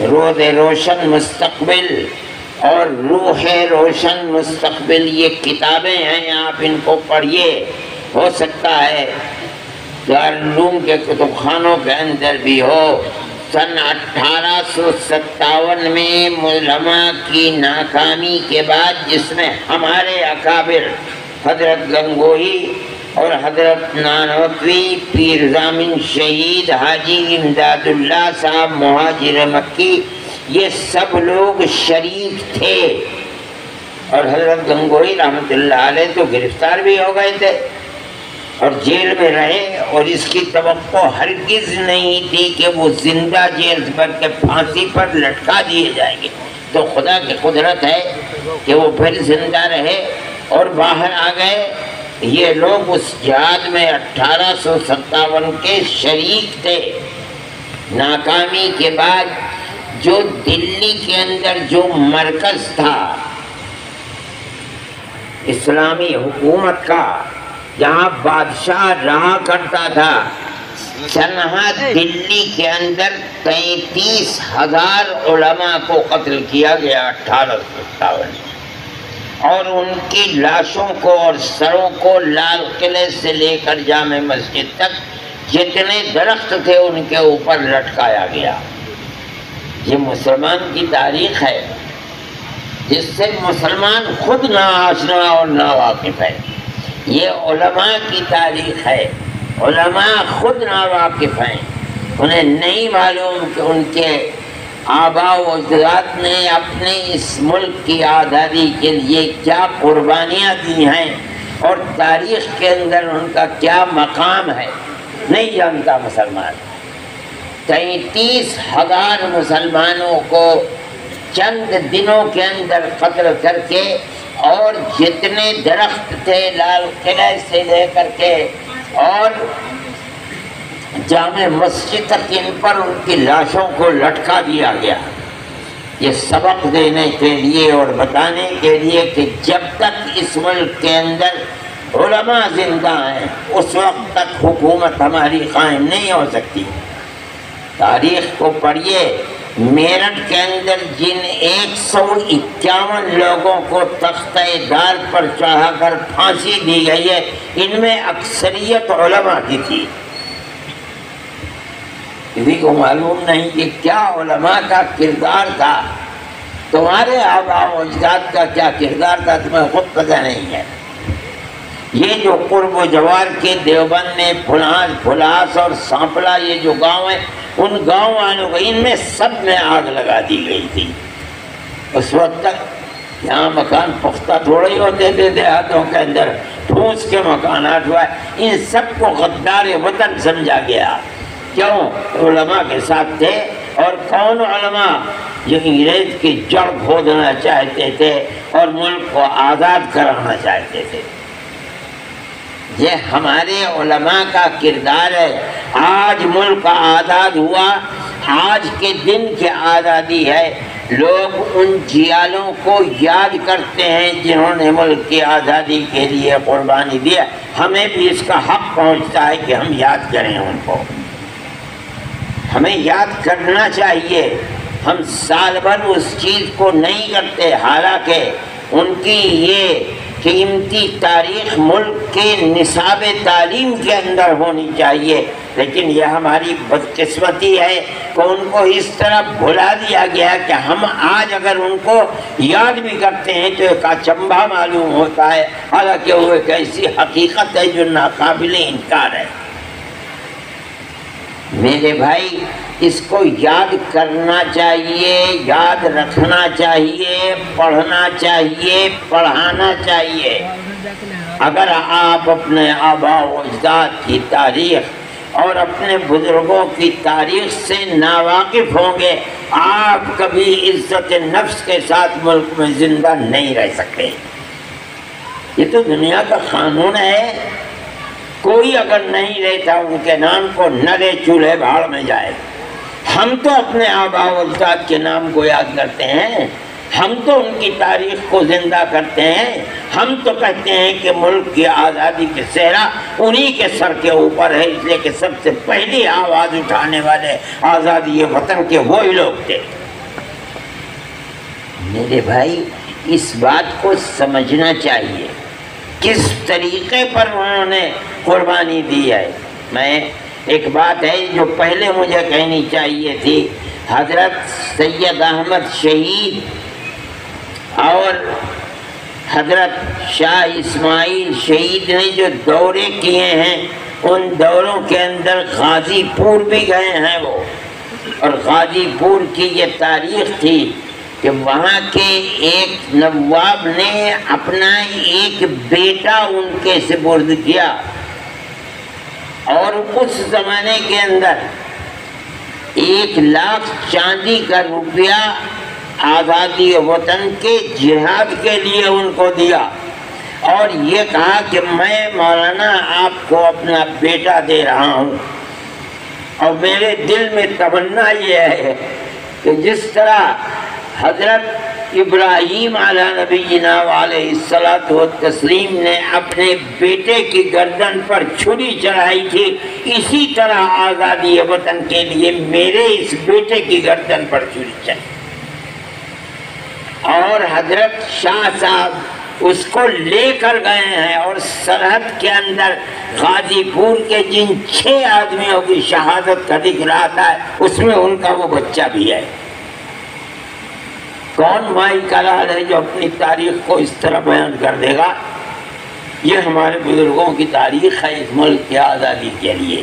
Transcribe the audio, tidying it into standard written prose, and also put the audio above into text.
روز روشن مستقبل اور روح روشن مستقبل، یہ کتابیں ہیں، آپ ان کو پڑھیے۔ ہو سکتا ہے دارالعلوم کے کتب خانوں کے اندر بھی ہو۔ سن 1857 میں علماء کی ناکامی کے بعد، جس میں ہمارے اکابر حضرت گنگوہی اور حضرت نانوتوی، پیر زامن شہید حاجی امداد اللہ صاحب مہاجر مکی، یہ سب لوگ شریک تھے، اور حضرت گنگوہی رحمۃ اللہ علیہ تو گرفتار بھی ہو گئے تھے اور جیل میں رہے، اور اس کی توقع ہرگز نہیں تھی کہ وہ زندہ جیل بھر کے پھانسی پر لٹکا دیے جائیں گے۔ تو خدا کی قدرت ہے کہ وہ پھر زندہ رہے اور باہر آ گئے۔ یہ لوگ اس جہاد میں 1857 کے شریک تھے۔ ناکامی کے بعد جو دلی کے اندر جو مرکز تھا اسلامی حکومت کا، جہاں بادشاہ رہا کرتا تھا، سنہا دلی کے اندر 33,000 علماء کو قتل کیا گیا 1857 میں، اور ان کی لاشوں کو اور سروں کو لال قلعے سے لے کر جامع مسجد تک جتنے درخت تھے ان کے اوپر لٹکایا گیا۔ یہ مسلمان کی تاریخ ہے، جس سے مسلمان خود نا آشنا اور نا واقف ہے۔ یہ علماء کی تاریخ ہے، علماء خود نا واقف ہیں، انہیں نہیں معلوم کہ ان کے آباء و اجداد نے اپنے اس ملک کی آزادی کے لیے کیا قربانیاں دی ہیں اور تاریخ کے اندر ان کا کیا مقام ہے، نہیں جانتا مسلمان۔ 33,000 مسلمانوں کو چند دنوں کے اندر قتل کر کے، اور جتنے درخت تھے لال قلعے سے لے کر کے اور جامع مسجد تک، ان پر ان کی لاشوں کو لٹکا دیا گیا۔ یہ سبق دینے کے لیے اور بتانے کے لیے کہ جب تک اس ملک کے اندر علماء زندہ ہیں اس وقت تک حکومت ہماری قائم نہیں ہو سکتی۔ تاریخ کو پڑھیے، میرٹھ کے اندر جن 151 لوگوں کو تختہ دار پر چڑھا کر پھانسی دی گئی ہے، ان میں اکثریت علماء کی تھی۔ کسی کو معلوم نہیں کہ کیا علماء کا کردار تھا، تمہارے آباء و اجداد کا کیا کردار تھا تمہیں خود پتہ نہیں ہے۔ یہ جو قرب و جوار کے دیوبند میں پھلاس اور سانپلا، یہ جو گاؤں ہیں، ان گاؤں والوں کو ان میں سب میں آگ لگا دی گئی تھی۔ اس وقت تک یہاں مکان پختہ تھوڑے ہی ہوتے تھے دیہاتوں کے اندر، ٹھوس کے مکانات ہوا، ان سب کو غدار وطن سمجھا گیا۔ کیوں؟ علماء کے ساتھ تھے، اور کون علماء؟ جو انگریز کی جڑ کھودنا چاہتے تھے اور ملک کو آزاد کرانا چاہتے تھے۔ یہ ہمارے علماء کا کردار ہے۔ آج ملک آزاد ہوا، آج کے دن کی آزادی ہے، لوگ ان جیالوں کو یاد کرتے ہیں جنہوں نے ملک کی آزادی کے لیے قربانی دیا۔ ہمیں بھی اس کا حق پہنچتا ہے کہ ہم یاد کریں ان کو، ہمیں یاد کرنا چاہیے۔ ہم سال بھر اس چیز کو نہیں کرتے، حالانکہ ان کی یہ قیمتی تاریخ ملک کے نصاب تعلیم کے اندر ہونی چاہیے، لیکن یہ ہماری بدقسمتی ہے کہ ان کو اس طرح بھلا دیا گیا کہ ہم آج اگر ان کو یاد بھی کرتے ہیں تو ایک اچنبھا معلوم ہوتا ہے، حالانکہ وہ ایک ایسی حقیقت ہے جو ناقابل انکار ہے۔ میرے بھائی، اس کو یاد کرنا چاہیے، یاد رکھنا چاہیے، پڑھنا چاہیے، پڑھانا چاہیے۔ اگر آپ اپنے آباء و اجداد کی تاریخ اور اپنے بزرگوں کی تاریخ سے ناواقف ہوں گے، آپ کبھی عزت نفس کے ساتھ ملک میں زندہ نہیں رہ سکتے۔ یہ تو دنیا کا قانون ہے، کوئی اگر نہیں لیتا ان کے نام کو، نہ لے چولہے بھاڑ میں جائے۔ ہم تو اپنے آباء و اجداد کے نام کو یاد کرتے ہیں، ہم تو ان کی تاریخ کو زندہ کرتے ہیں، ہم تو کہتے ہیں کہ ملک کی آزادی کے صحرا انہی کے سر کے اوپر ہے، اس لیے کہ سب سے پہلی آواز اٹھانے والے آزادی وطن کے وہی لوگ تھے۔ میرے بھائی اس بات کو سمجھنا چاہیے کس طریقے پر انہوں نے قربانی دی ہے۔ میں ایک بات ہے جو پہلے مجھے کہنی چاہیے تھی، حضرت سید احمد شہید اور حضرت شاہ اسماعیل شہید نے جو دورے کیے ہیں ان دوروں کے اندر غازی پور بھی گئے ہیں وہ، اور غازی پور کی یہ تاریخ تھی کہ وہاں کے ایک نواب نے اپنا ایک بیٹا ان کے سپرد کیا، اور اس زمانے کے اندر 1,00,000 چاندی کا روپیہ آزادی وطن کے جہاد کے لیے ان کو دیا، اور یہ کہا کہ میں مولانا آپ کو اپنا بیٹا دے رہا ہوں، اور میرے دل میں تمنا یہ ہے کہ جس طرح حضرت ابراہیم علیہ نبینا علیہ الصلوۃ والتسلیم نے اپنے بیٹے کی گردن پر چھری چڑھائی تھی، اسی طرح آزادی وطن کے لیے میرے اس بیٹے کی گردن پر چھری چڑھی، اور حضرت شاہ صاحب اس کو لے کر گئے ہیں، اور سرحد کے اندر غازی پور کے جن 6 آدمیوں کی شہادت کا ذکر آتا ہے اس میں ان کا وہ بچہ بھی ہے۔ کون مائی کلال ہے جو اپنی تاریخ کو اس طرح بیان کر دے گا؟ یہ ہمارے بزرگوں کی تاریخ ہے اس ملک کی آزادی کے لیے۔